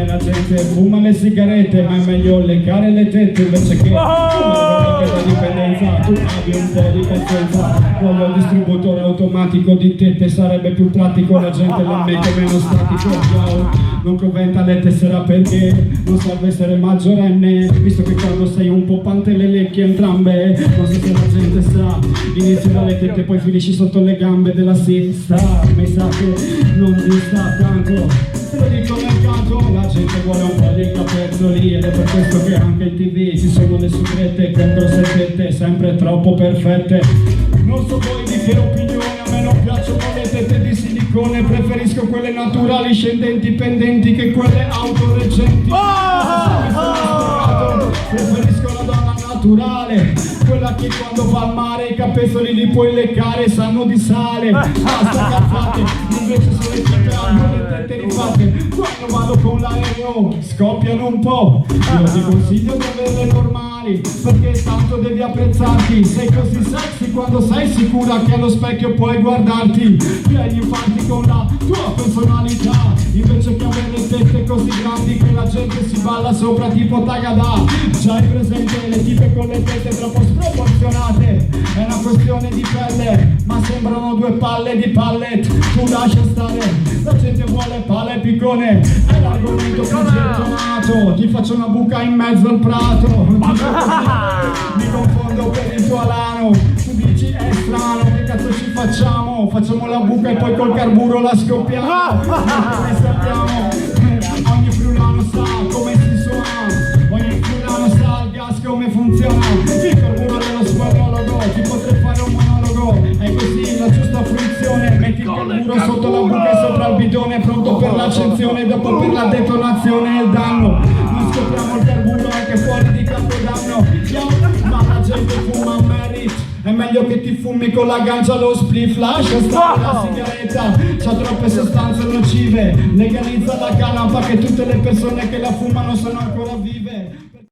La gente fuma le sigarette, ma è meglio leccare le tette invece che fumare la dipendenza. Tu abbi un po' di pazienza, voglio il distributore automatico di tette, sarebbe più pratico, la gente lo mette meno statico. Yo, non conventa le tessera perché non serve essere maggiorenne, visto che quando sei un po' pante le lecchi entrambe. Non so se la gente sa, inizi dalle tette poi finisci sotto le gambe della siesta. Mi sa che non ti sta tanto, te lo dico nel canto, la gente vuole un po' di capezzoli ed è per questo che anche in TV ci sono le sugrette con grosse tette sempre troppo perfette. Non so voi di che opinione, a me non piacciono le tette di silicone, preferisco quelle naturali, scendenti, pendenti che quelle autoreggenti. Preferisco la donna naturale, quella che quando va al mare i capezzoli li puoi leccare, sanno di sale. Basta cazzate, invece se le tette hanno le tette rifatte, quando vado con l'aereo scoppiano un po'. Io ti consiglio di averle normali, perché tanto devi apprezzarti. Sei così sexy quando sei sicura che allo specchio puoi guardarti. Vieni infatti con la tua personalità, invece che avere le tette così grandi che la gente si balla sopra tipo Tagada. Già hai presente le tipe con le tette troppo sproporzionate? È una questione di pelle, ma sembrano due palle di pallet. Tu lascia stare, la gente vuole palla e piccone, è l'argomento più gettonato. Ti faccio una buca in mezzo al prato, mi confondo per il tuo alano. Tu dici è strano, che cazzo ci facciamo? Facciamo la buca e poi col carburo la scoppiamo. Come sappiamo, ogni friulano sa come si suona, ogni friulano sa il gas come funziona. Il carburo dello squadrologo, ti potrei fare un monologo. È così la giusta fruizione, metti il carburo sotto la buca e sopra il bidone, pronto per l'accensione, dopo per la detonazione e il danno. Noi scopriamo il carburo anche fuori di Capodanno. Ma la gente fuma merit, è meglio che ti fumi con la gancia lo spliff. Lascia stare la sigaretta, c'ha troppe sostanze nocive. Legalizza la canapa che tutte le persone che la fumano sono ancora vive.